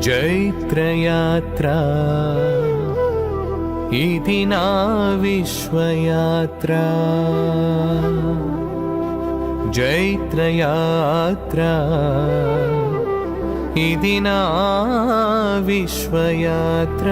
జైత్రయాత్ర ఇది నా విశ్వయాత్ర. జైత్రయాత్ర ఇది నా విశ్వయాత్ర.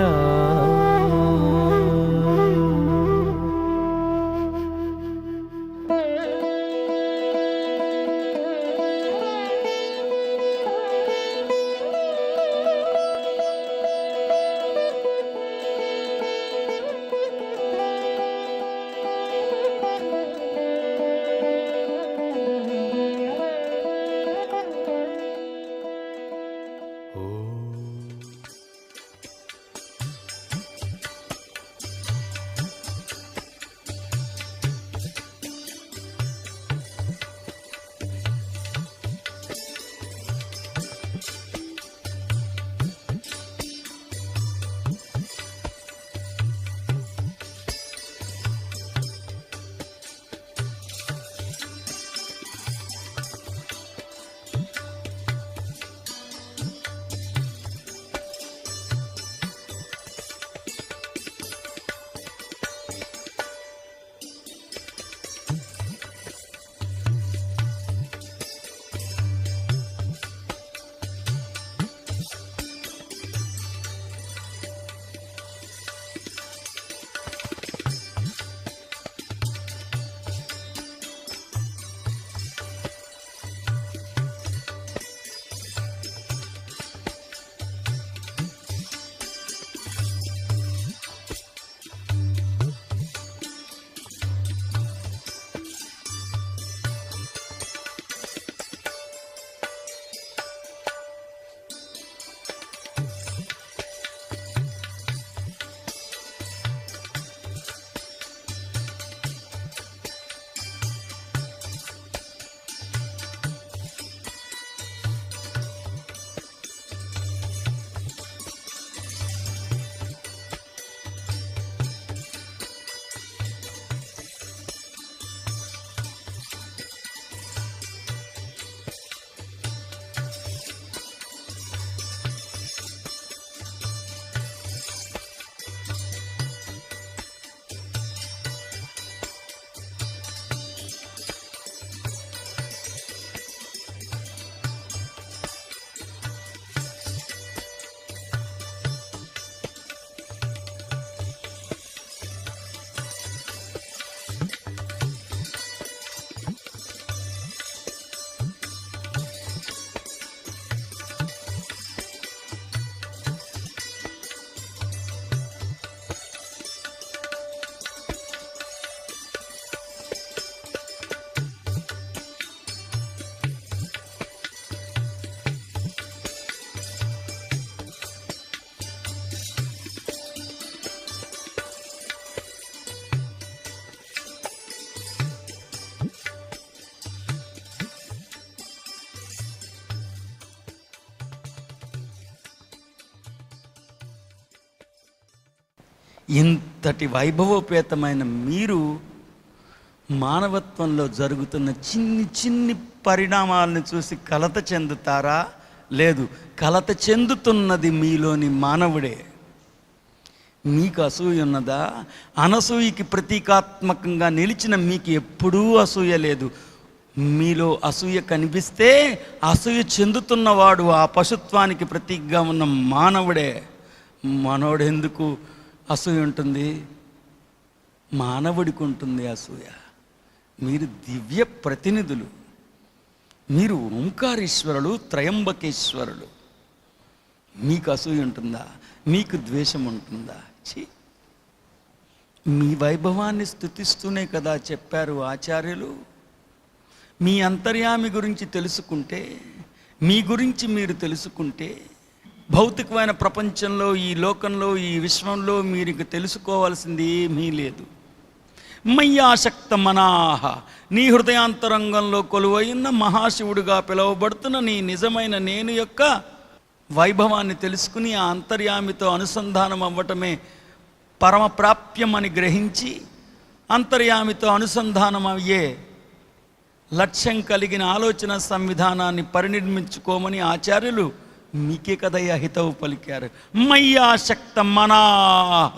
ఇంతటి వైభవోపేతమైన మీరు మానవత్వంలో జరుగుతున్న చిన్ని చిన్ని పరిణామాలను చూసి కలత చెందుతారా? లేదు, కలత చెందుతున్నది మీలోని మానవుడే. మీకు అసూయ ఉన్నదా? అనసూయకి ప్రతీకాత్మకంగా నిలిచిన మీకు ఎప్పుడూ అసూయ లేదు. మీలో అసూయ కనిపిస్తే అసూయ చెందుతున్నవాడు ఆ పశుత్వానికి ప్రతీకగా ఉన్న మానవుడే. మనోడెందుకు అసూయ ఉంటుంది? మానవుడికి ఉంటుంది అసూయ. మీరు దివ్య ప్రతినిధులు, మీరు ఓంకారేశ్వరులు, త్రయంబకేశ్వరులు. మీకు అసూయ ఉంటుందా? మీకు ద్వేషం ఉంటుందా? మీ వైభవాన్ని స్తుతిస్తూనే కదా చెప్పారు ఆచార్యులు. మీ అంతర్యామి గురించి తెలుసుకుంటే, మీ గురించి మీరు తెలుసుకుంటే, భౌతికమైన ప్రపంచంలో, ఈ లోకంలో, ఈ విశ్వంలో మీరు తెలుసుకోవాల్సింది ఏమీ లేదు. మయ్యాసక్త మనాహ, నీ హృదయాంతరంగంలో కొలువైన మహాశివుడిగా పిలువబడుతున్న నీ నిజమైన నేను యొక్క వైభవాన్ని తెలుసుకుని ఆ అంతర్యామితో అనుసంధానం అవ్వటమే పరమప్రాప్యం అని గ్రహించి అంతర్యామితో అనుసంధానం అయ్యే లక్ష్యం కలిగిన ఆలోచన సంవిధానాన్ని పరినిర్మించుకోమని ఆచార్యులు మీకే కదయ్యా హితవు పలికారు. మయ్యాశక్త మనాహ,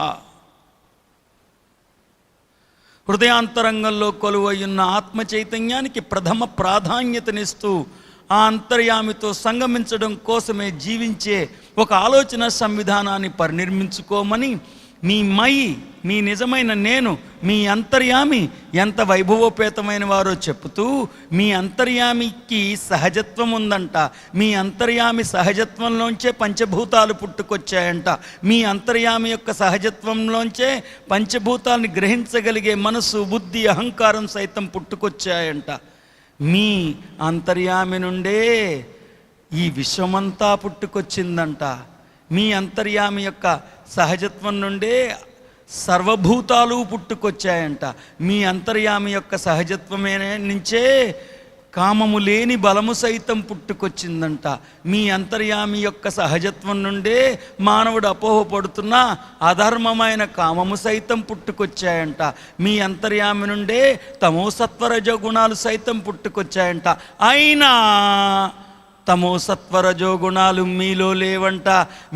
హృదయాంతరంగంలో కొలువయ్యున్న ఆత్మ చైతన్యానికి ప్రథమ ప్రాధాన్యతనిస్తూ ఆ అంతర్యామితో సంగమించడం కోసమే జీవించే ఒక ఆలోచన సంవిధానాన్ని పరినిర్మించుకోమని మీ నిజమైన నేను, మీ అంతర్యామి ఎంత వైభవోపేతమైన వారో చెప్తూ, మీ అంతర్యామికి సహజత్వం ఉందంట. మీ అంతర్యామి సహజత్వంలోంచే పంచభూతాలు పుట్టుకొచ్చాయంట. మీ అంతర్యామి యొక్క సహజత్వంలోంచే పంచభూతాలని గ్రహించగలిగే మనసు, బుద్ధి, అహంకారం సైతం పుట్టుకొచ్చాయంట. మీ అంతర్యామి నుండే ఈ విశ్వమంతా పుట్టుకొచ్చిందంట. మీ అంతర్యామి యొక్క సహజత్వం నుండే సర్వభూతాలు పుట్టుకొచ్చాయంట. మీ అంతర్యామి యొక్క సహజత్వమే నుంచే కామము లేని బలము సైతం పుట్టుకొచ్చిందంట. మీ అంతర్యామి యొక్క సహజత్వం నుండే మానవుడు అపోహపడుతున్న అధర్మమైన కామము సైతం పుట్టుకొచ్చాయంట. మీ అంతర్యామి నుండే తమో సత్వరజో గుణాలు సైతం పుట్టుకొచ్చాయంట. అయినా తమో సత్వరజో గుణాలు మీలో లేవంట,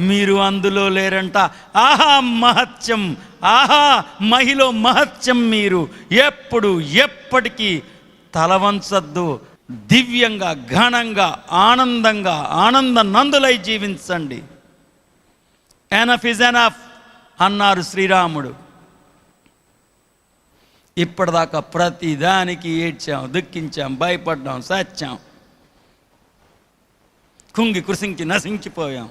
మీరు అందులో లేరంట. ఆహా మహత్యం, ఆహా మహిలో మహత్యం. మీరు ఎప్పటికీ తలవంచద్దు. దివ్యంగా, ఘనంగా, ఆనందంగా, ఆనంద నందులై జీవించండి. ఎనఫ్ ఇస్ ఎనఫ్ అన్నారు శ్రీరాముడు. ఇప్పటిదాకా ప్రతి దానికి ఏడ్చాం, దుఃఖించాం, భయపడ్డాం, సచ్చాం, కుంగి కృషించి నశించిపోయాం.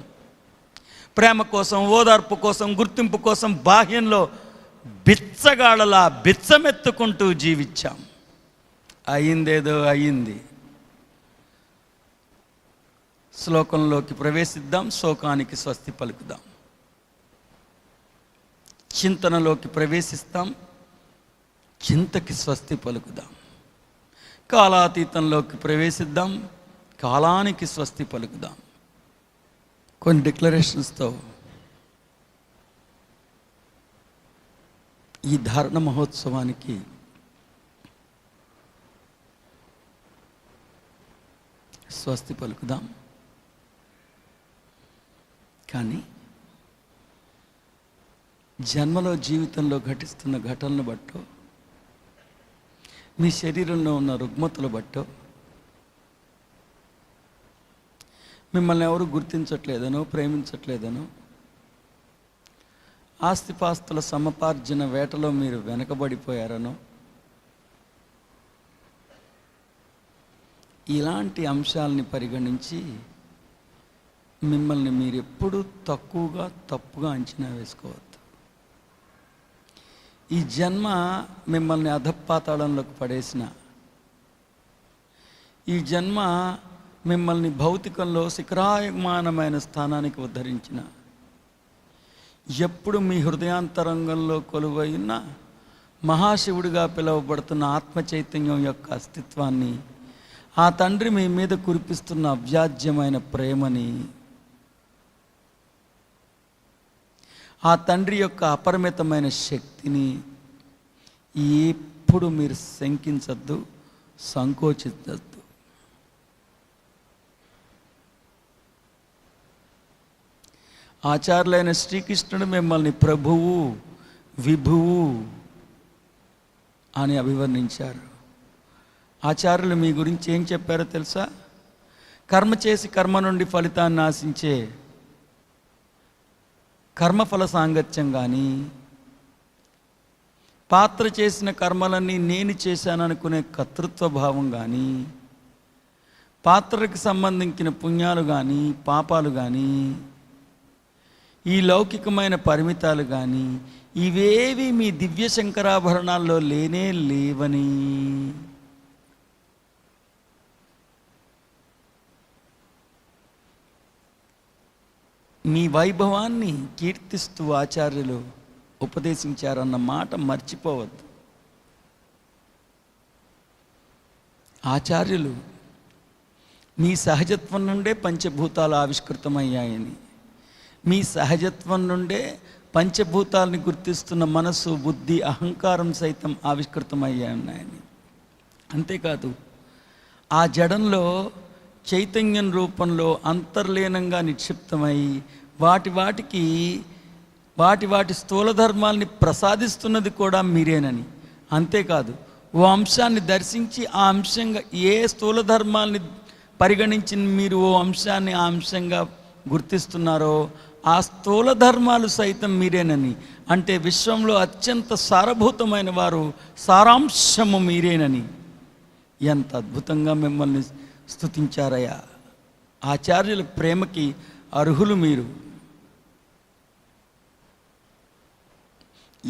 ప్రేమ కోసం, ఓదార్పు కోసం, గుర్తింపు కోసం బాహ్యంలో బిచ్చగాళ్ళలా బిచ్చమెత్తుకుంటూ జీవించాం. అయిందేదో అయింది. శ్లోకంలోకి ప్రవేశిద్దాం, శోకానికి స్వస్తి పలుకుదాం. చింతనలోకి ప్రవేశిస్తాం, చింతకి స్వస్తి పలుకుదాం. కాలాతీతంలోకి ప్రవేశిద్దాం, కాలానికి స్వస్తి పలుకుదాం. కొన్ని డిక్లరేషన్స్తో ఈ ధారణ మహోత్సవానికి స్వస్తి పలుకుదాం. కానీ జన్మలో, జీవితంలో ఘటిస్తున్న ఘటనలు బట్టో, మీ శరీరంలో ఉన్న రుగ్మతలు బట్టో, మిమ్మల్ని ఎవరు గుర్తించట్లేదనో, ప్రేమించట్లేదనో, ఆస్తిపాస్తుల సమపార్జన వేటలో మీరు వెనకబడిపోయారనో, ఇలాంటి అంశాలని పరిగణించి మిమ్మల్ని మీరు ఎప్పుడూ తప్పుగా అంచనా వేసుకోవద్దు. ఈ జన్మ మిమ్మల్ని అధపాతాళంలోకి పడేసిన, ఈ జన్మ మిమ్మల్ని భౌతికంలో శిఖరాయమానమైన స్థానానికి ఉద్ధరించిన, ఎప్పుడు మీ హృదయాంతరంగంలో కొలువైన మహాశివుడిగా పిలువబడుతున్న ఆత్మ చైతన్యం యొక్క అస్తిత్వాన్ని, ఆ తండ్రి మీ మీద కురిపిస్తున్న అవ్యాజ్యమైన ప్రేమని, ఆ తండ్రి యొక్క అపరిమితమైన శక్తిని ఎప్పుడు మీరు శంకించద్దు, సంకోచించద్దు. ఆచార్యులైన శ్రీకృష్ణుడు మిమ్మల్ని ప్రభువు, విభువు అని అభివర్ణించారు. ఆచార్యులు మీ గురించి ఏం చెప్పారో తెలుసా? కర్మ చేసి కర్మ నుండి ఫలితాన్ని ఆశించే కర్మఫల సాంగత్యం కానీ, పాత్ర చేసిన కర్మలన్నీ నేను చేశాననుకునే కర్తృత్వ భావం కానీ, పాత్రకు సంబంధించిన పుణ్యాలు కానీ, పాపాలు కానీ, ఈ లౌకికమైన పరిమితాలు కానీ, ఇవేవి మీ దివ్య శంకరాభరణాల్లో లేనే లేవని, మీ వైభవాన్ని కీర్తిస్తూ ఆచార్యులు ఉపదేశించారన్న మాట మర్చిపోవద్దు. ఆచార్యులు మీ సహజత్వం నుండే పంచభూతాలు ఆవిష్కృతమయ్యాయని, మీ సహజత్వం నుండే పంచభూతాలని గుర్తిస్తున్న మనసు, బుద్ధి, అహంకారం సైతం ఆవిష్కృతమయ్యాయని. అంతేకాదు, ఆ జడంలో చైతన్యం రూపంలో అంతర్లీనంగా నిక్షిప్తమై వాటి స్థూల ధర్మాల్ని ప్రసాదిస్తున్నది కూడా మీరేనని. అంతేకాదు, ఓ అంశాన్ని దర్శించి ఆ అంశంగా ఏ స్థూల ధర్మాల్ని పరిగణించి మీరు ఓ అంశాన్ని ఆ అంశంగా గుర్తిస్తున్నారో ఆ స్థూల ధర్మాలు సైతం మీరేనని. అంటే విశ్వంలో అత్యంత సారభూతమైన వారు, సారాంశము మీరేనని. ఎంత అద్భుతంగా మిమ్మల్ని స్తుతించారయ్యా. ఆచార్యుల ప్రేమకి అర్హులు మీరు.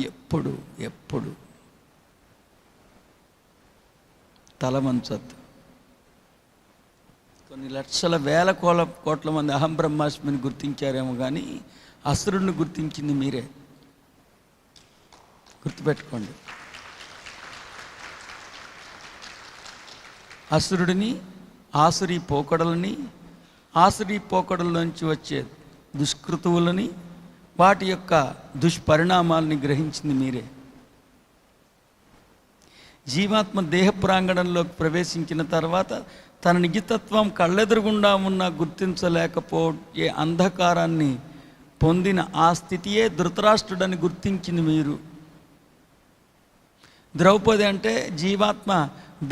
ఎప్పుడు తల వంచొద్దు. కొన్ని లక్షల వేల కోట్ల మంది అహం బ్రహ్మాస్మిని గుర్తించారేమో కానీ అసురుడిని గుర్తించింది మీరే. గుర్తుపెట్టుకోండి. అసురుడిని, ఆసురీ పోకడలని, ఆసురీ పోకడల్లోంచి వచ్చే దుష్కృతువులని, వాటి యొక్క దుష్పరిణామాలని గ్రహించింది మీరే. జీవాత్మ దేహ ప్రాంగణంలోకి ప్రవేశించిన తర్వాత తన నిజతత్వం కళ్ళెదురుగుండా ఉన్న గుర్తించలేకపోయే అంధకారాన్ని పొందిన ఆ స్థితియే ధృతరాష్ట్రుడని గుర్తించింది మీరు. ద్రౌపది అంటే జీవాత్మ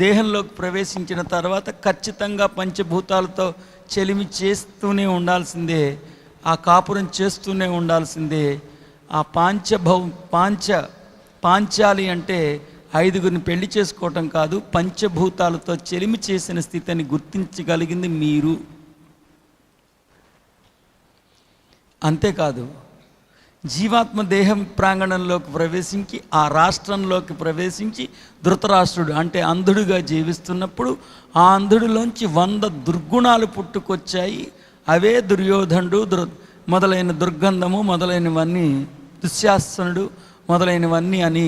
దేహంలోకి ప్రవేశించిన తర్వాత ఖచ్చితంగా పంచభూతాలతో చెలిమి చేస్తూనే ఉండాల్సిందే, ఆ కాపురం చేస్తూనే ఉండాల్సిందే. ఆ పాంచాలి అంటే 5గురిని పెళ్లి చేసుకోవటం కాదు, పంచభూతాలతో చెలిమి చేసిన స్థితిని గుర్తించగలిగింది మీరు. అంతేకాదు, జీవాత్మ దేహం ప్రాంగణంలోకి ప్రవేశించి ఆ రాష్ట్రంలోకి ప్రవేశించి ధృతరాష్ట్రుడు అంటే అంధుడుగా జీవిస్తున్నప్పుడు ఆ అంధుడిలోంచి 100 దుర్గుణాలు పుట్టుకొచ్చాయి. అవే దుర్యోధనుడు మొదలైన దుర్గంధము మొదలైనవన్నీ, దుశ్శాసనుడు మొదలైనవన్నీ అని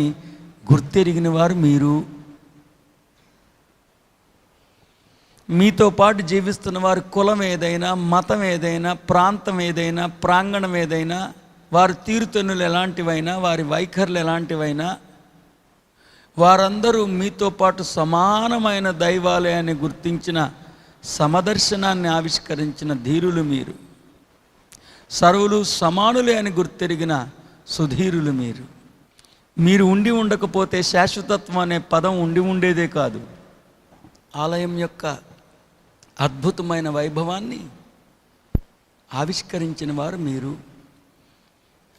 గుర్తెరిగిన వారు మీరు. మీతో పాటు జీవిస్తున్న వారి కులం ఏదైనా, మతం ఏదైనా, ప్రాంతం ఏదైనా, ప్రాంగణం ఏదైనా, వారి తీరుతెన్నులు ఎలాంటివైనా, వారి వైఖరులు ఎలాంటివైనా, వారందరూ మీతో పాటు సమానమైన దైవాలే అని గుర్తించిన, సమదర్శనాన్ని ఆవిష్కరించిన ధీరులు మీరు. సర్వులు సమానులే అని గుర్తెరిగిన సుధీరులు మీరు. మీరు ఉండి ఉండకపోతే శాశ్వతత్వం అనే పదం ఉండేదే కాదు. ఆలయం యొక్క అద్భుతమైన వైభవాన్ని ఆవిష్కరించిన వారు మీరు.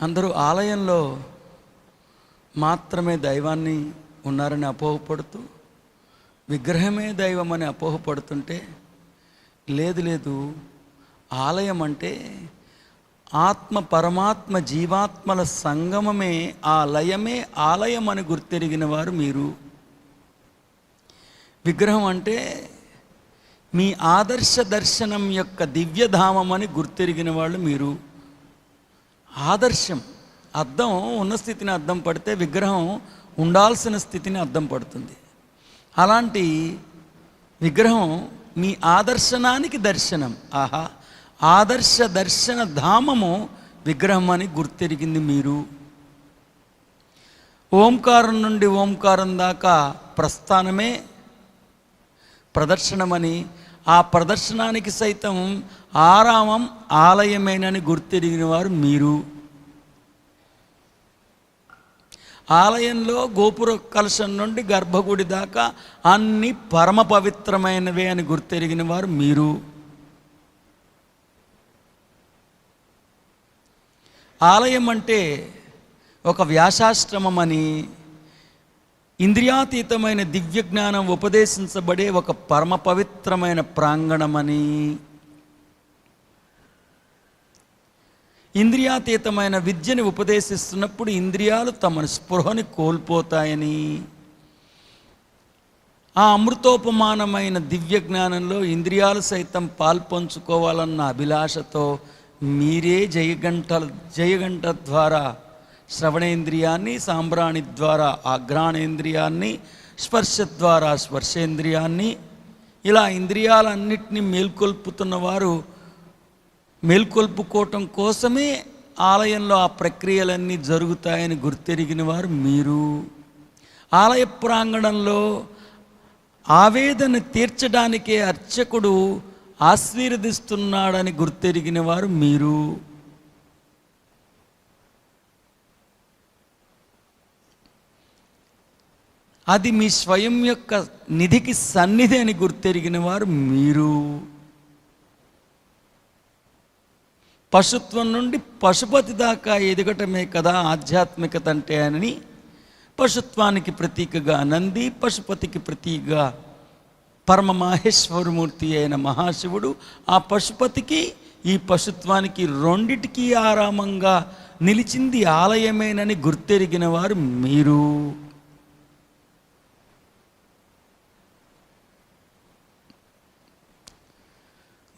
అందరూ ఆలయంలో మాత్రమే దైవాన్ని ఉన్నారని అపోహపడుతూ, విగ్రహమే దైవం అని అపోహపడుతుంటే, లేదు, ఆలయం అంటే ఆత్మ పరమాత్మ జీవాత్మల సంగమమే, ఆ లయమే ఆలయం అని గుర్తెరిగిన వారు మీరు. విగ్రహం అంటే మీ ఆదర్శ దర్శనం యొక్క దివ్యధామం అని గుర్తెరిగిన వాళ్ళు మీరు. ఆదర్శం, అద్దం ఉన్న స్థితిని అద్దం పడితే విగ్రహం ఉండాల్సిన స్థితిని అద్దం పడుతుంది. అలాంటి విగ్రహం మీ ఆదర్శనానికి దర్శనం. ఆహా, ఆదర్శ దర్శన ధామము విగ్రహం అని గుర్తెరిగింది మీరు. ఓంకారం నుండి ఓంకారం దాకా ప్రస్థానమే ప్రదర్శనమని, ఆ ప్రదర్శనానికి సైతం ఆరామం ఆలయమేనని గుర్తెరిగిన వారు మీరు. ఆలయంలో గోపుర కలశం నుండి గర్భగుడి దాకా అన్ని పరమ పవిత్రమైనవే అని గుర్తెరిగిన వారు మీరు. ఆలయం అంటే ఒక వ్యాసాశ్రమం అని, ఇంద్రియాతీతమైన దివ్య జ్ఞానం ఉపదేశించబడే ఒక పరమ పవిత్రమైన ప్రాంగణమని, ఇంద్రియాతీతమైన విద్యని ఉపదేశిస్తున్నప్పుడు ఇంద్రియాలు తమ స్పృహని కోల్పోతాయని, ఆ అమృతోపమానమైన దివ్య జ్ఞానంలో ఇంద్రియాలు సైతం పాల్పంచుకోవాలన్న అభిలాషతో మీరే జయగంట ద్వారా శ్రవణేంద్రియాన్ని, సాంబ్రాణి ద్వారా ఆఘ్రాణేంద్రియాన్ని, స్పర్శ ద్వారా స్పర్శేంద్రియాన్ని, ఇలా ఇంద్రియాలన్నిటినీ మేల్కొల్పుతున్నవారు, మేల్కొల్పుకోవటం కోసమే ఆలయంలో ఆ ప్రక్రియలన్నీ జరుగుతాయని గుర్తెరిగిన వారు మీరు. ఆలయ ప్రాంగణంలో ఆవేదన తీర్చడానికే అర్చకుడు ఆశీర్వదిస్తున్నాడని గుర్తెరిగిన వారు మీరు. అది మీ స్వయం యొక్క నిధికి సన్నిధి అని గుర్తెరిగిన వారు మీరు. పశుత్వం నుండి పశుపతి దాకా ఎదగటమే కదా ఆధ్యాత్మికత అంటే అని పశుత్వానికి ప్రతీకగా నంది, పశుపతికి ప్రతీకగా పరమ మాహేశ్వరమూర్తి అయిన మహాశివుడు ఆ పశుపతికి ఈ పశుత్వానికి రెండిటికీ ఆరామంగా నిలిచింది ఆలయమేనని గుర్తెరిగిన వారు మీరు.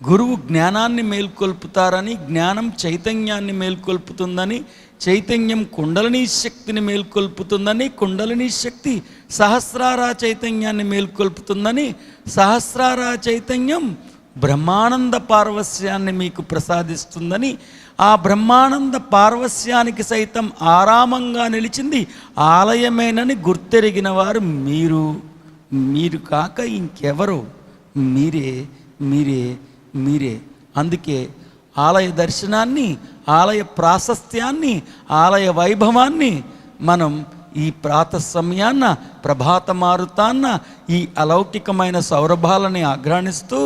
గురువు జ్ఞానాన్ని మేల్కొల్పుతారని, జ్ఞానం చైతన్యాన్ని మేల్కొల్పుతుందని, చైతన్యం కుండలినీ శక్తిని మేల్కొల్పుతుందని, కుండలినీ శక్తి సహస్రారా చైతన్యాన్ని మేల్కొల్పుతుందని, సహస్రారా చైతన్యం బ్రహ్మానంద పార్వస్యాన్ని మీకు ప్రసాదిస్తుందని, ఆ బ్రహ్మానంద పార్వస్యానికి సైతం ఆరామంగా నిలిచింది ఆలయమేనని గుర్తెరిగిన వారు మీరు. మీరు కాక ఇంకెవరు? మీరే మీరే మీరే. అందుకే ఆలయ దర్శనాన్ని, ఆలయ ప్రాశస్త్యాన్ని, ఆలయ వైభవాన్ని మనం ఈ ప్రాతః సమయాన్న, ప్రభాత మారుతాన్న ఈ అలౌకికమైన సౌరభాలని ఆఘ్రాణిస్తూ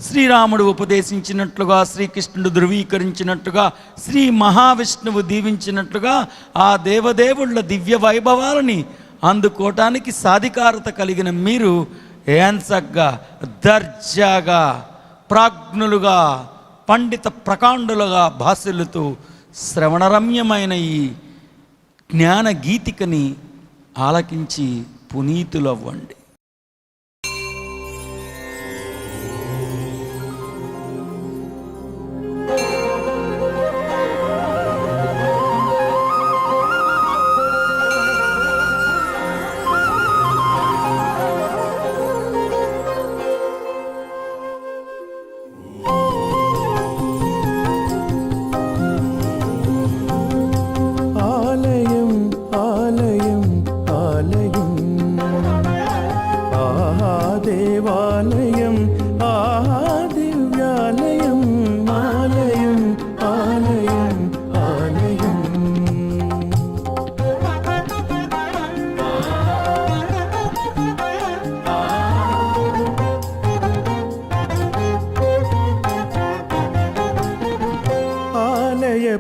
శ్రీరాముడు ఉపదేశించినట్లుగా, శ్రీకృష్ణుడు ధృవీకరించినట్టుగా, శ్రీ మహావిష్ణువు దీవించినట్లుగా ఆ దేవదేవుళ్ళ దివ్య వైభవాలని అందుకోవటానికి సాధికారత కలిగిన మీరు ఏన్సగ్గా, దర్జాగా, ప్రాజ్ఞులుగా, పండిత ప్రకాండులుగా భాసిల్లుతూ శ్రవణరమ్యమైన ఈ జ్ఞాన గీతికని ఆలకించి పునీతులవ్వండి.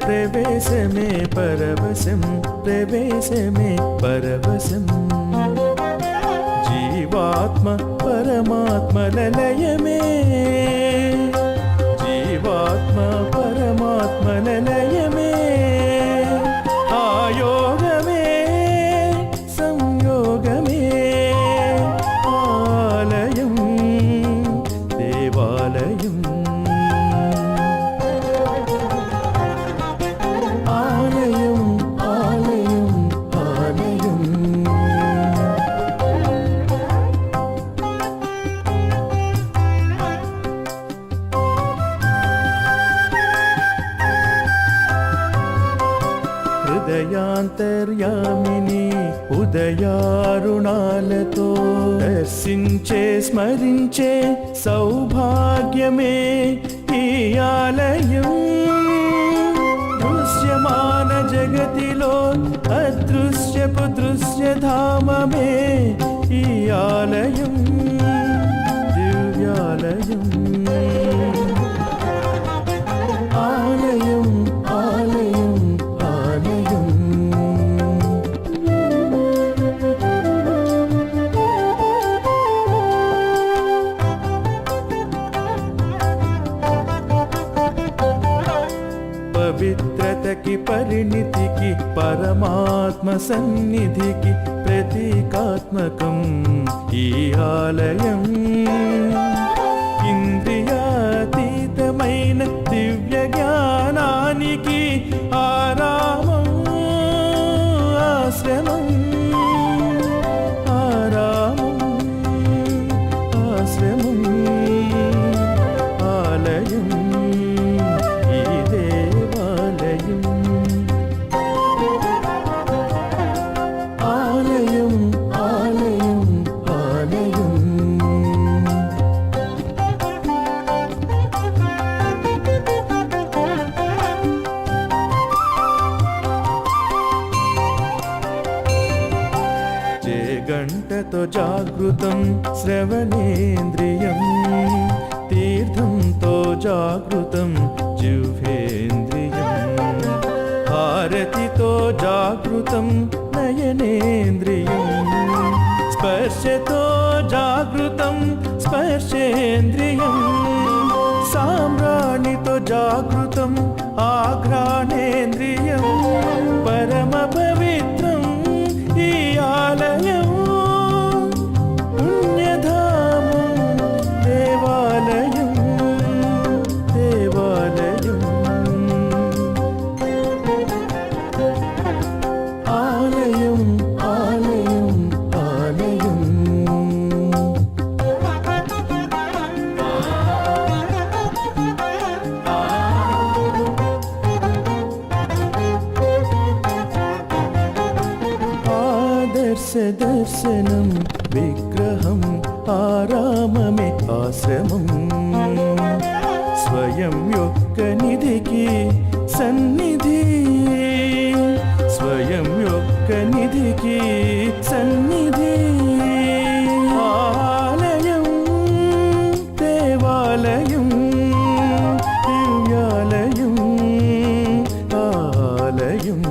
ప్రవేశమే పరవశం, ప్రవేశమే పరవశం. జీవాత్మ పరమాత్మల లయమే, జీవాత్మ పరమాత్మల లయమే. ఆయోగమే సంయోగమే, ఆలయం దేవాలయం. హృదయాంతర్యామిని ఉదయారుణాలతో దర్శించే స్మరించే సౌభాగ్యమే ఈ ఆలయం. దృశ్యమాన జగతిలో అదృశ్యపు దృశ్యధామమే ఈ ఆలయం, దివ్యాలయం. ఆలయం ఆలయం ఆలయం. పవిత్రతకి పరిణితికి పరమాత్మ సన్నిధికి ప్రతీకాత్మకం ఈ ఆలయం. ఇంద్రియాతీతమైన దివ్య జ్ఞానానికి ఆరామం, ఆశ్రమం, ఆరామం, ఆశ్రమం, ఆలయం ఈ దేవాలయం. ఆలయం ఆలయం ఆలయం. జాగృతం శ్రవణేంద్రియం తీర్థంతో జాగృతం జిహ్వేంద్రియం హారతితో జాగృతం నయనేంద్రియం స్పర్శతో జాగృతం స్పర్శేంద్రియం సామ్రాణితో జాగృతం ఆఘ్రాణేంద్రియం పరమ పవిత్రం ఈ ఆలయం పుణ్యధామం దేవాలయం దేవాలయం ఆలయం ఆలయం ఆలయం దర్శనం విగ్రహం ఆరామమే ఆశ్రమం స్వయం యొక్క నిధికి సన్నిధి స్వయం యొక్క నిధికి సన్నిధి ఆలయం దేవాలయం దివ్యాలయం ఆలయం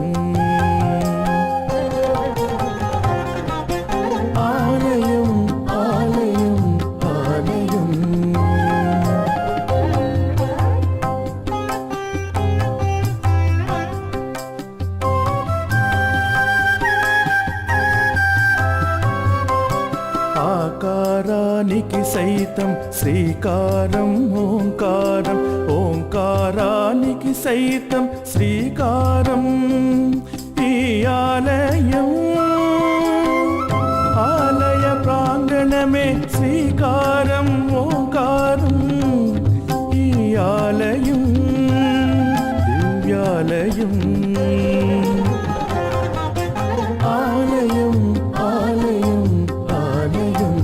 ఆకారానికి సైతం శ్రీకారం ఓంకారం ఓంకారానికి సైతం శ్రీకారం ఈ ఆలయం ఆలయ ప్రాంగణమే శ్రీకారం ఓంకారం ఈ ఆలయం దివ్యాలయం ఆలయం ఆలయం ఆలయం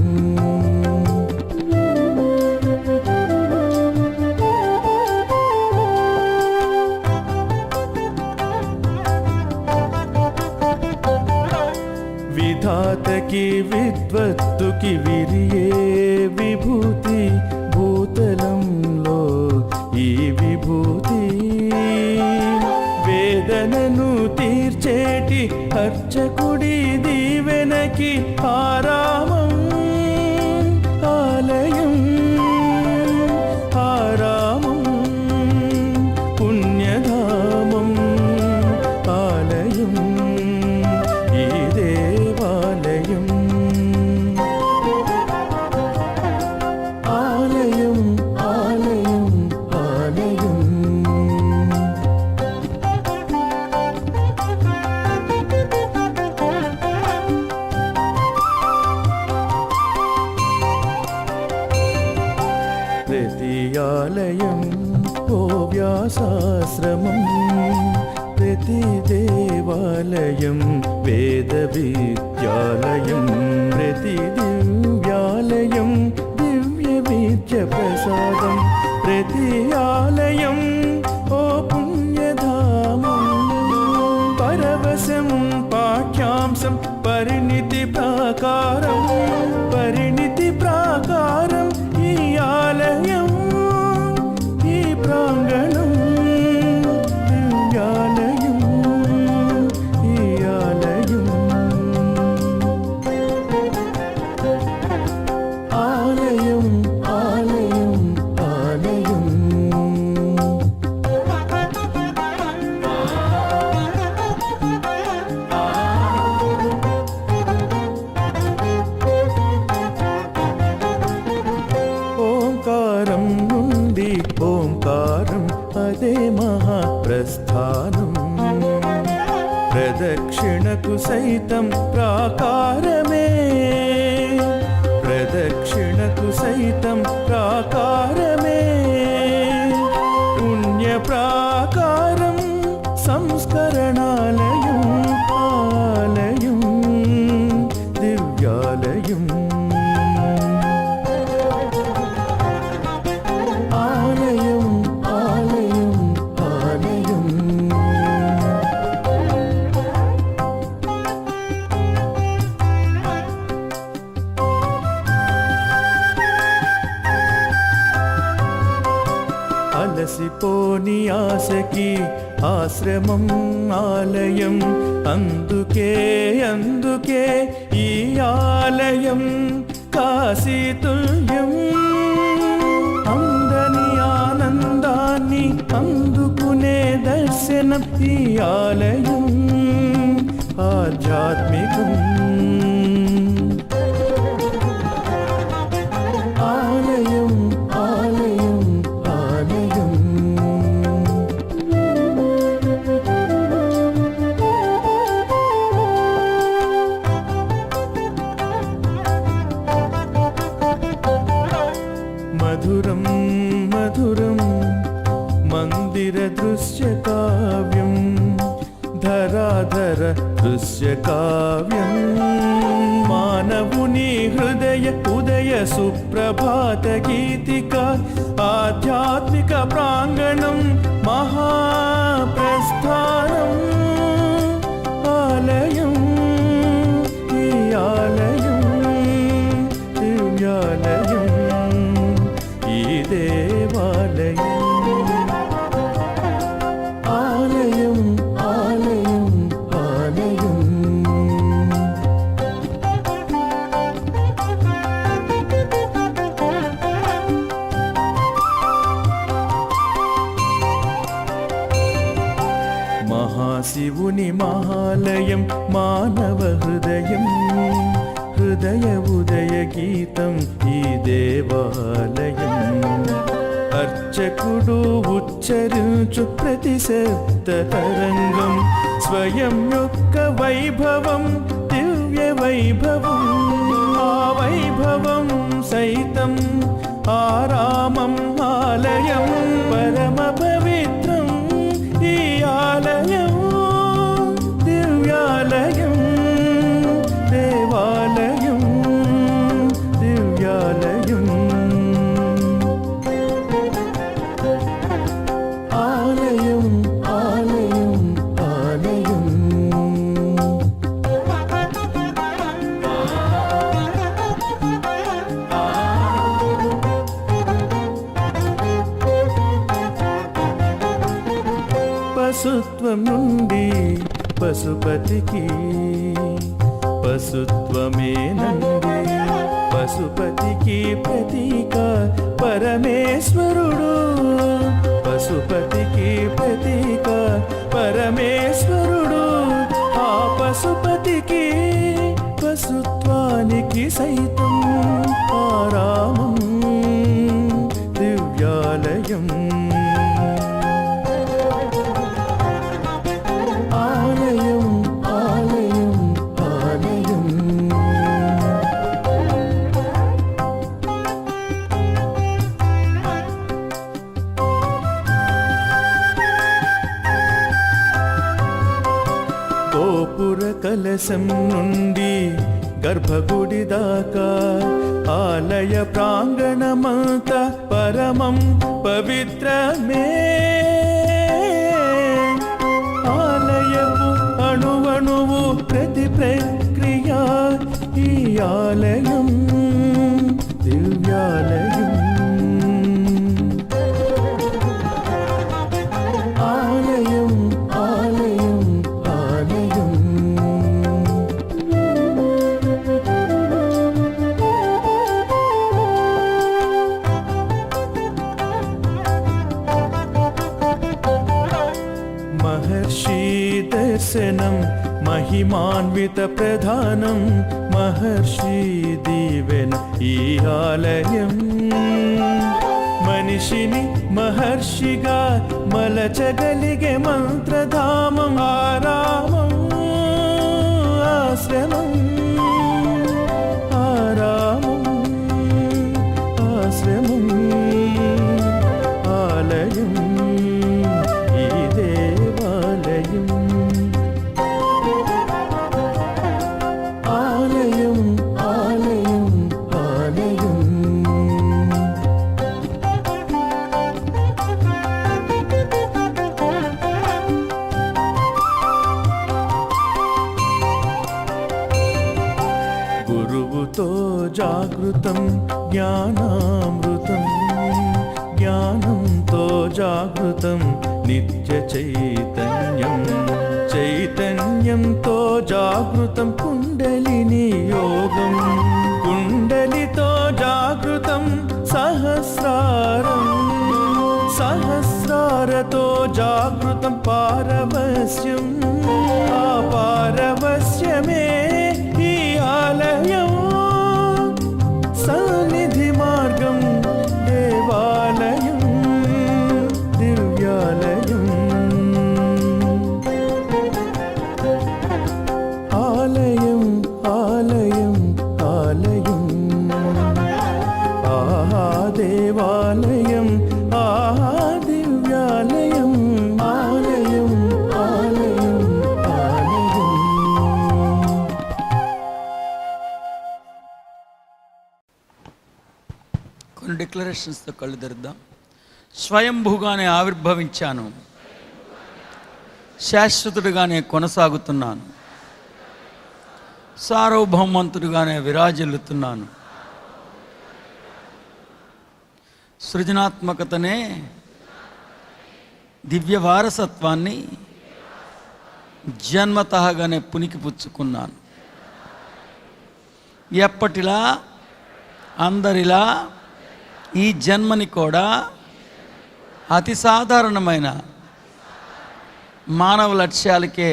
విధాతకి విద్వత్తుకి విరియే విభూతి భూతలంలో ఈ విభూతి వేదనను తీర్చేటి అర్చకుడి దీవెనకి ఆరామం ఆలయం ఆరామం పుణ్యధామం ఆలయం ఈ దేవాలయం ఆలయం ఆలయం ఆలయం ప్రతి ఆలయం ఓ వ్యాసాశ్రమం ప్రతి దేవాలయం వేద విద్యాలయం ప్రతి దివ్యాలయం దివ్య విద్య ప్రసాదం ప్రతి ఆలయం ఓ పుణ్యధామం పరవశం పాఠ్యాంశం పరిణితి ప్రాకారం పరిణితి ప్రాకారం ఈ ఆలయం ఈ ప్రాంగణం దివ్యాలయం ఈ ఆలయం ఆలయం ఆలయం ఆలయం ఓంకారం నుండి ఓంకారం అదే మహాప్రస్థానం ప్రదక్షిణకు సైతం ప్రాకారమే ప్రదక్షిణకు సైతం ప్రాకారమే పుణ్య ప్రాకారం సంస్కరణాలయం ఆలయం దివ్యాలయం ఆలయం ఆలయం ఆలయం గురువులోని ఆశకి ఆశ్రమం ఆలయం. అందుకే అందుకే ఈ ఆలయం కాశీతుల్యం. అందని ఆనందాన్ని అందుకునే దర్శనం ఈ ఆలయం ఆధ్యాత్మికం. ఆలయం ఆలయం ఆలయం. మధురం మధురం మందిర దృశ్య కావ్యం. ధరాధర దృశ్య కావ్యం. మానవుని హృదయ ఉదయ సుప్రభాత గీతిక. ఆధ్యాత్మిక ప్రాంగణం మహాప్రస్థానం. ఆలయం ఈ ఆలయం దివ్యాలయం ఈ దేవాలయం. ఆలయం ఆలయం ఆలయం. మహాశివుని మహాలయం మానవ హృదయం. హృదయ ఉదయ గీతం ఈ దేవాలయం. అర్చకుడు ఉచ్చరించు ప్రతి శబ్ద తరంగం స్వయం యొక్క వైభవం దివ్య వైభవం. ఆ వైభవం సైతం ఆరామం ఆలయం పరమ పవిత్రం ఈ ఆలయం దివ్యాలయం దేవాలయం దివ్యాలయం. ఆలయం ఆలయం ఆలయం. పశుత్వం నుండి పశుపతికి పశుత్వమే నంది. పశుపతికి ప్రతీక పరమేశ్వరుడు. పశుపతికి ప్రతీక పరమేశ్వరుడు. ఆ పశుపతికి పశుత్వానికి సైతం ఆరామం దివ్యాలయం. ఆలయం ఆలయం ఆలయం. గోపుర కలశం నుండి గర్భగుడి దాకా ఆలయ ప్రాంగణమంతా పరమం పవిత్రమే. ఆలయము అణువణువు ప్రతి ప్రక్రియ ఈ ఆలయం దివ్యాలయం. ఆలయం ఆలయం ఆలయం. మహర్షి దర్శనం మహిమాన్విత ప్రధానం. మహర్షి దీవెన ఈ ఆలయం. మనిషిని మహర్షిగా మలచగలిగే మంత్రధామం ఆరామం ఆశ్రమం. ఆరామం ఆశ్రమం ఆలయం ఈ దేవాలయం. ఆలయం ఆలయం ఆలయం. గురువుతో జాగృతం జ్ఞానామృతం. జ్ఞానంతో జాగృతం నిత్య చైతన్యం చైతన్యంతో జాగృతం కుండలిని యోగం కుండలితో జాగృతం సహస్రారం సహస్రారతో జాగృతం పారవస్యం ఆ పారవస్యమే ఈ ఆలయం సన్నిధి మార్గం దేవాలయం దివ్యాలయం ఆలయం ఆలయం ఆలయం ఆహా దేవాలయం ఆహా దివ్యాలయం ఆలయం ఆలయం ఆలయం. కొన్ని డిక్లరేషన్స్తో కళ్ళు తెరుద్దాం. స్వయంభూగానే ఆవిర్భవించాను, శాశ్వతుడిగానే కొనసాగుతున్నాను, సార్వభౌమంతుడిగానే విరాజిల్లుతున్నాను, సృజనాత్మకతనే దివ్య వారసత్వాన్ని జన్మతహగానే పుణికిపుచ్చుకున్నాను. ఎప్పటిలా అందరిలా ఈ జన్మని కూడా అతి సాధారణమైన మానవ లక్ష్యాలకే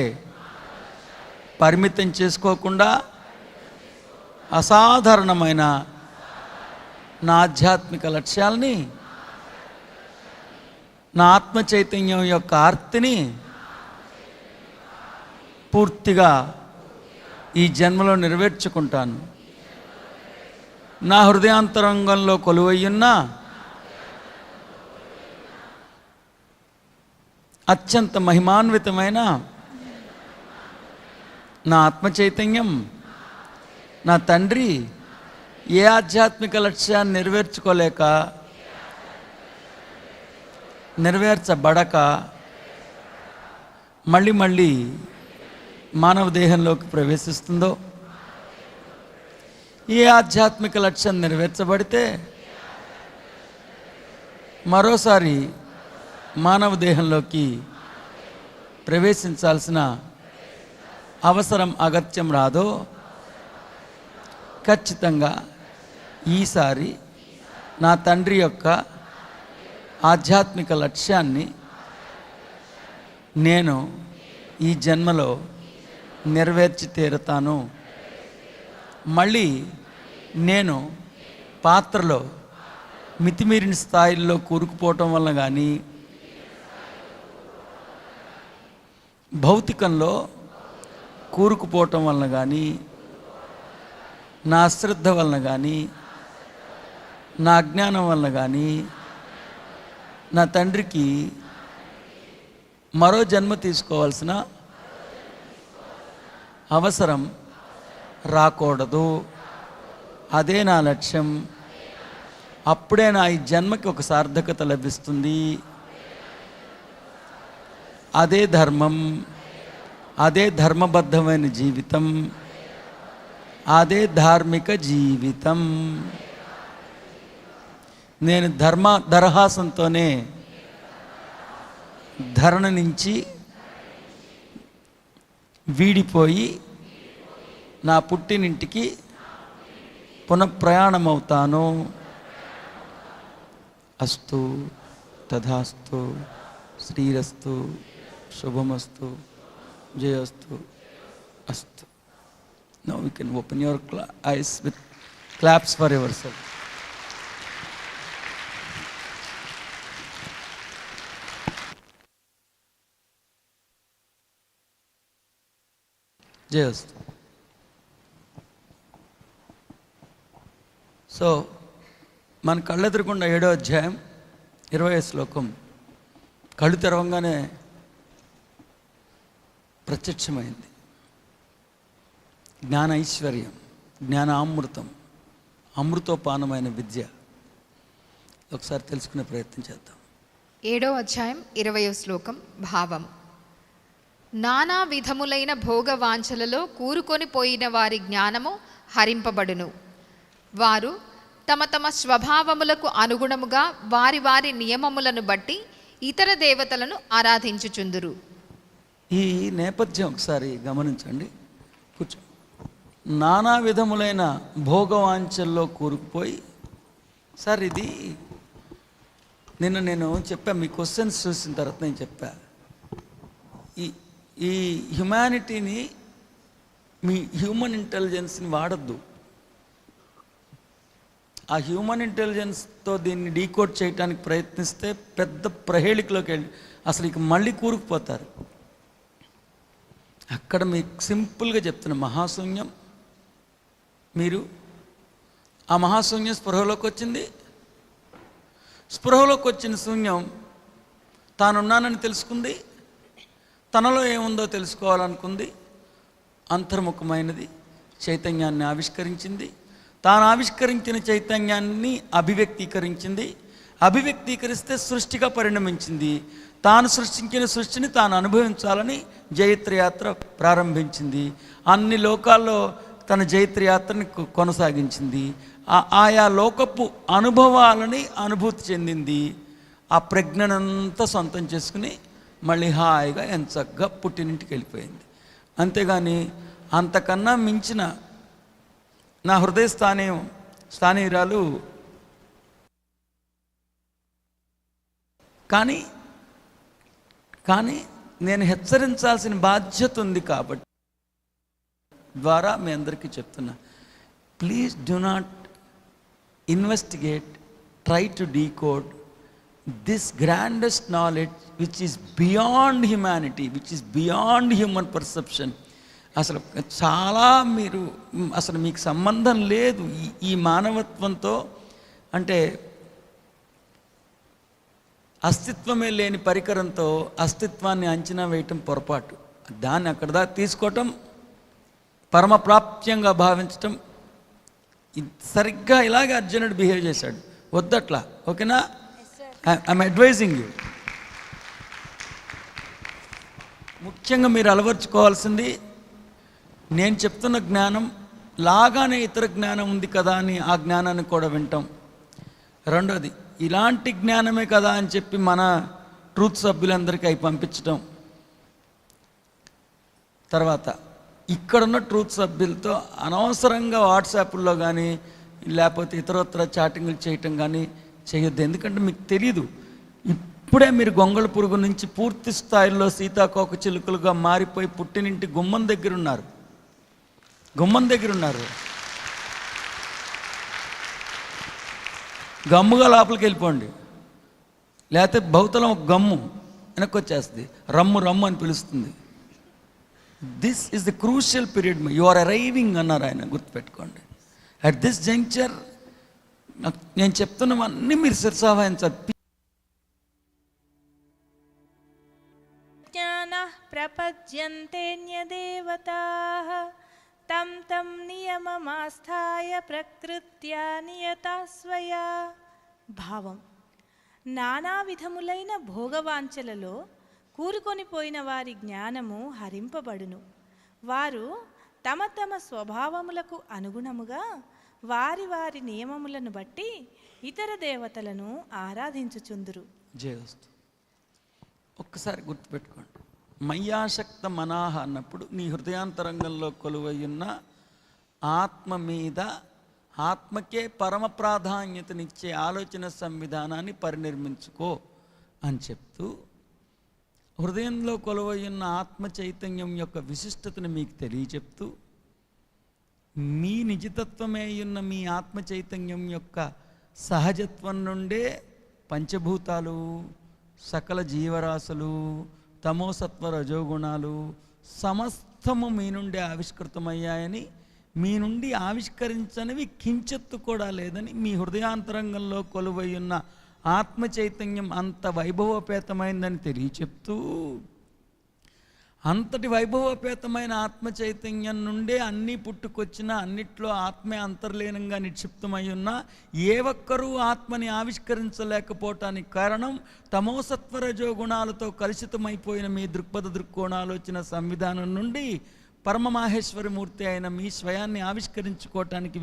పరిమితం చేసుకోకుండా అసాధారణమైన నా ఆధ్యాత్మిక లక్ష్యాలని, నా ఆత్మ చైతన్యం యొక్క ఆర్తిని పూర్తిగా ఈ జన్మలో నెరవేర్చుకుంటాను. నా హృదయాంతరంగంలో కొలువయ్యున్న అత్యంత మహిమాన్వితమైన నా ఆత్మ చైతన్యం, నా తండ్రి ఏ ఆధ్యాత్మిక లక్ష్యాన్ని నెరవేర్చబడక మళ్ళీ మళ్ళీ మానవ దేహంలోకి ప్రవేశిస్తుందో, ఏ ఆధ్యాత్మిక లక్ష్యం నెరవేర్చబడితే మరోసారి మానవ దేహంలోకి ప్రవేశించాల్సిన అవసరం అగత్యం రాదో, ఖచ్చితంగా ఈసారి నా తండ్రి యొక్క ఆధ్యాత్మిక లక్ష్యాన్ని నేను ఈ జన్మలో నెరవేర్చి తీరుతాను. మళ్ళీ నేను పాత్రలో మితిమీరిన స్థాయిల్లో కూరుకుపోవటం వల్ల కానీ, భౌతికంలో కూరుకుపోవటం వలన కానీ, నా అశ్రద్ధ వలన కానీ, నా అజ్ఞానం వలన కానీ నా తండ్రికి మరో జన్మ తీసుకోవాల్సిన అవసరం రాకూడదు. అదే నా లక్ష్యం. అప్పుడే నా ఈ జన్మకి ఒక సార్థకత లభిస్తుంది. అదే ధర్మం, అదే ధర్మబద్ధమైన జీవితం, అదే ధార్మిక జీవితం. నేను దరహాసంతోనే ధరణ నుంచి వీడిపోయి నా పుట్టినింటికి పునఃప్రయాణమవుతాను. అస్తు తథాస్తు శ్రీరస్తు శుభమస్తు జయస్తు అస్తు. Now you can open your eyes with claps for yourself. జయస్తు. సో మన కళ్ళెదురకుండా 7వ అధ్యాయం 20వ శ్లోకం కళ్ళు తెరవంగానే ప్రత్యక్షమైంది. జ్ఞాన ఐశ్వర్యం, జ్ఞానామృతం, అమృతోపానమైన విద్య. ఒకసారి తెలుసుకునే ప్రయత్నం చేద్దాం. 7వ అధ్యాయం 20వ శ్లోకం భావం. నానా విధములైన భోగవాంఛలలో కూరుకొని పోయిన వారి జ్ఞానము హరింపబడును. వారు తమ తమ స్వభావములకు అనుగుణముగా వారి వారి నియమములను బట్టి ఇతర దేవతలను ఆరాధించుచుందురు. ఈ నేపథ్యం ఒకసారి గమనించండి. కూర్చో. నానా విధములైన భోగవాంఛల్లో కూరుకుపోయి, సార్ ఇది నిన్న నేను చెప్పా, మీ క్వశ్చన్స్ చూసిన తర్వాత నేను చెప్పా, ఈ హ్యుమానిటీని, మీ హ్యూమన్ ఇంటెలిజెన్స్ని వాడద్దు. ఆ హ్యూమన్ ఇంటెలిజెన్స్తో దీన్ని డీకోడ్ చేయడానికి ప్రయత్నిస్తే పెద్ద ప్రహేళికలోకి వెళ్ళి అసలు ఇక మళ్ళీ కూరుకుపోతారు. అక్కడ మీకు సింపుల్గా చెప్తున్న మహాశూన్యం, మీరు ఆ మహాశూన్యం స్పృహలోకి వచ్చింది. స్పృహలోకి వచ్చిన శూన్యం తానున్నానని తెలుసుకుంది, తనలో ఏముందో తెలుసుకోవాలనుకుంది, అంతర్ముఖమైనది, చైతన్యాన్ని ఆవిష్కరించింది. తాను ఆవిష్కరించిన చైతన్యాన్ని అభివ్యక్తీకరించింది. అభివ్యక్తీకరిస్తే సృష్టిగా పరిణమించింది. తాను సృష్టించిన సృష్టిని తాను అనుభవించాలని జైత్రయాత్ర ప్రారంభించింది. అన్ని లోకాల్లో తన జైత్రయాత్రని కొనసాగించింది. ఆయా లోకపు అనుభవాలని అనుభూతి చెందింది. ఆ ప్రజ్ఞనంతా సొంతం చేసుకుని మళ్ళీ హాయిగా ఎంచక్కగా పుట్టినింటికి వెళ్ళిపోయింది. అంతేగాని అంతకన్నా మించిన నా హృదయ స్థానీయురాలు కానీ నేను హెచ్చరించాల్సిన బాధ్యత ఉంది కాబట్టి ద్వారా మీ అందరికీ చెప్తున్నా, please do not investigate, try to decode this grandest knowledge which is beyond humanity, which is beyond human perception. అసలు చాలా అసలు మీకు సంబంధం లేదు ఈ మానవత్వంతో. అంటే అస్తిత్వమే లేని పరికరంతో అస్తిత్వాన్ని అంచనా వేయటం పొరపాటు. దాన్ని అక్కడ దాకా తీసుకోవటం, పరమప్రాప్త్యంగా భావించటం, సరిగ్గా ఇలాగే అర్జునుడు బిహేవ్ చేశాడు. వద్దట్లా, ఓకేనా? I'm advising you. ముఖ్యంగా మీరు అలవర్చుకోవాల్సింది, నేను చెప్తున్న జ్ఞానం లాగానే ఇతర జ్ఞానం ఉంది కదా అని ఆ జ్ఞానాన్ని కూడా వింటాం. రెండోది, ఇలాంటి జ్ఞానమే కదా అని చెప్పి మన ట్రూత్ సభ్యులందరికీ అవి పంపించడం. తర్వాత ఇక్కడున్న ట్రూత్ సభ్యులతో అనవసరంగా వాట్సాప్లో కానీ లేకపోతే ఇతరత్ర చాటింగ్లు చేయటం కానీ చేయొద్దు. ఎందుకంటే మీకు తెలీదు, ఇప్పుడే మీరు గొంగళ పురుగు నుంచి పూర్తి స్థాయిలో సీతాకోక చిలుకలుగా మారిపోయి పుట్టినింటి గుమ్మం దగ్గర ఉన్నారు. గమ్ముగా లోపలికి వెళ్ళిపోండి, లేకపోతే భౌతలం ఒక గమ్ము వెనక్కి వచ్చేస్తుంది, రమ్ము రమ్ము అని పిలుస్తుంది. This is the crucial period. You are arriving అన్నారు ఆయన, గుర్తుపెట్టుకోండి. అట్ దిస్ జంక్చర్ నేను చెప్తున్నవన్నీ మీరు శిరసావహించాలి. ప్రపద్యంతేన్యదేవతాః తం తం నియమమాస్థాయ ప్రకృత్యా నియతా స్వయా. భావం: నానా విధములైన భోగవాంఛలలో కూరుకొని పోయిన వారి జ్ఞానము హరింపబడును. వారు తమ తమ స్వభావములకు అనుగుణముగా వారి వారి నియమములను బట్టి ఇతర దేవతలను ఆరాధించుచుందురు. జయస్తు. ఒక్కసారి గుర్తుపెట్టుకోండి, మయ్యాశక్త మనాహ అన్నప్పుడు నీ హృదయాంతరంగంలో కొలువయ్యున్న ఆత్మ మీద, ఆత్మకే పరమ ప్రాధాన్యతనిచ్చే ఆలోచన సంవిధానాన్ని పరినిర్మించుకో అని చెప్తూ, హృదయంలో కొలువయ్యున్న ఆత్మ చైతన్యం యొక్క విశిష్టతను మీకు తెలియచెప్తూ, మీ నిజతత్వమే ఉన్న మీ ఆత్మ చైతన్యం యొక్క సహజత్వం నుండే పంచభూతాలు, సకల జీవరాశులు, తమోసత్వ రజోగుణాలు సమస్తము మీ నుండి ఆవిష్కృతమయ్యాయని, మీ నుండి ఆవిష్కరించనివి కించెత్తు కూడా లేదని, మీ హృదయాంతరంగంలో కొలువై ఉన్న ఆత్మ చైతన్యం అంత వైభవోపేతమైందని తెలియచెప్తూ, అంతటి వైభవోపేతమైన ఆత్మ చైతన్యం నుండే అన్నీ పుట్టుకొచ్చిన, అన్నిట్లో ఆత్మే అంతర్లీనంగా నిక్షిప్తమై ఉన్న ఏ ఒక్కరూ ఆత్మని ఆవిష్కరించలేకపోవటానికి కారణం తమోసత్వరజో గుణాలతో కలుషితమైపోయిన మీ దృక్కోణాలోచన సంవిధానం నుండి పరమమాహేశ్వరమూర్తి అయిన మీ స్వయాన్ని ఆవిష్కరించుకోవటానికి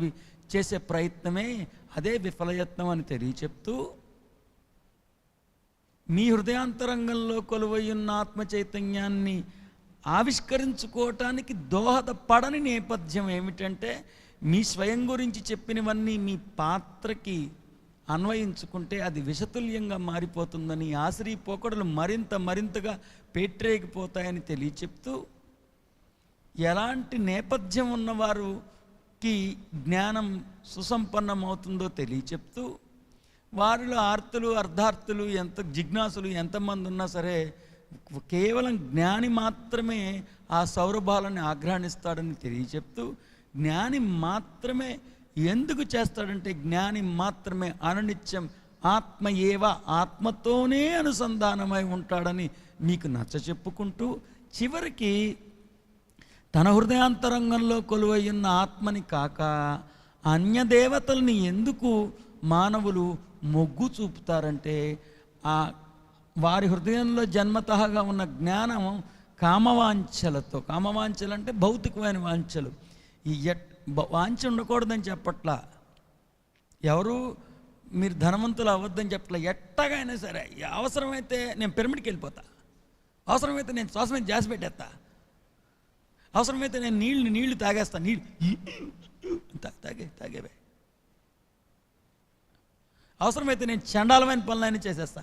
చేసే ప్రయత్నమే అదే విఫలయత్నం అని తెలియచెప్తూ, మీ హృదయాంతరంగంలో కొలువయ్యున్న ఆత్మ చైతన్యాన్ని ఆవిష్కరించుకోవటానికి దోహదపడని నేపథ్యం ఏమిటంటే, మీ స్వయం గురించి చెప్పినవన్నీ మీ పాత్రకి అన్వయించుకుంటే అది విషతుల్యంగా మారిపోతుందని, ఆశ్రీ పోకడలు మరింతగా పేట్రేగిపోతాయని తెలియచెప్తూ, ఎలాంటి నేపథ్యం ఉన్నవారికి జ్ఞానం సుసంపన్నమవుతుందో తెలియచెప్తూ, వారిలో ఆర్తులు అర్ధార్థులు ఎంత జిజ్ఞాసులు ఎంతమంది ఉన్నా సరే కేవలం జ్ఞాని మాత్రమే ఆ సౌరభాలను ఆఘ్రాణిస్తాడని తెలియచెప్తూ, జ్ఞాని మాత్రమే ఎందుకు చేస్తాడంటే జ్ఞాని మాత్రమే అనునిత్యం ఆత్మ ఏవ ఆత్మతోనే అనుసంధానమై ఉంటాడని మీకు నచ్చ చెప్పుకుంటూ, చివరికి తన హృదయాంతరంగంలో కొలువయ్యున్న ఆత్మని కాక అన్యదేవతల్ని ఎందుకు మానవులు మొగ్గు చూపుతారంటే, ఆ వారి హృదయంలో జన్మతహగా ఉన్న జ్ఞానం కామవాంఛలతో, కామవాంఛలు అంటే భౌతికమైన వాంఛలు, ఈ వాంఛ ఉండకూడదని చెప్పట్లా, ఎవరు మీరు ధనవంతులు అవ్వద్దని చెప్పట్లా, ఎట్టగైనా సరే అవసరమైతే నేను పిరమిడ్కి వెళ్ళిపోతా, అవసరమైతే నేను శ్వాస మీద జాసి పెట్టేస్తా, అవసరమైతే నేను నీళ్లు తాగేస్తా, తాగేవే, అవసరమైతే నేను చండాలమైన పనులన్నీ చేసేస్తా,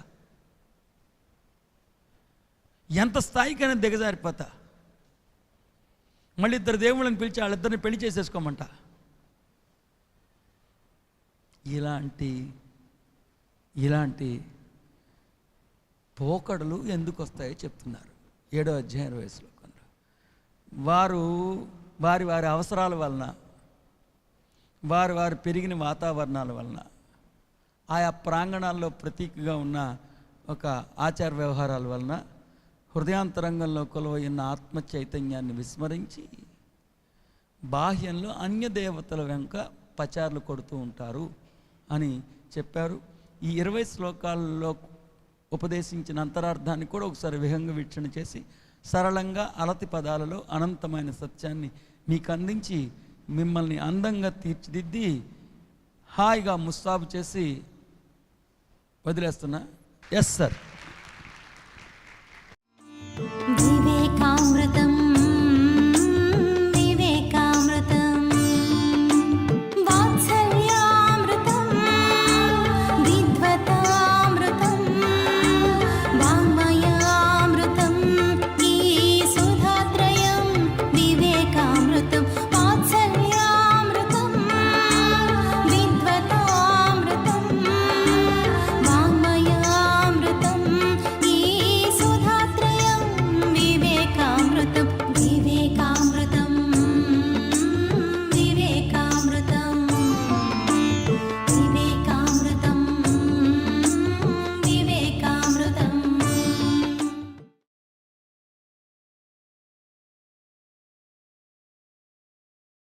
ఎంత స్థాయికైనా దిగజారిపోతా, మళ్ళీ ఇద్దరు దేవుళ్ళని పిలిచి వాళ్ళిద్దరిని పెళ్లి చేసేసుకోమంట. ఇలాంటి పోకడలు ఎందుకు వస్తాయో చెప్తున్నారు 7వ అధ్యాయం 20వ శ్లోకంలో. వారు వారి అవసరాల వలన, వారి పెరిగిన వాతావరణాల వలన, ఆయా ప్రాంగణాల్లో ప్రతీకగా ఉన్న ఒక ఆచార వ్యవహారాల వలన హృదయాంతరంగంలో కొలువైన ఆత్మ చైతన్యాన్ని విస్మరించి బాహ్యంలో అన్య దేవతల వెనుక పచార్లు కొడుతూ ఉంటారు అని చెప్పారు. ఈ 20 శ్లోకాల్లో ఉపదేశించిన అంతరార్థాన్ని కూడా ఒకసారి విహంగ వీక్షణ చేసి సరళంగా అలతి పదాలలో అనంతమైన సత్యాన్ని మీకు అందించి మిమ్మల్ని అందంగా తీర్చిదిద్ది హాయిగా ముస్తాబు చేసి వదిలేస్తున్నా. Yes sir.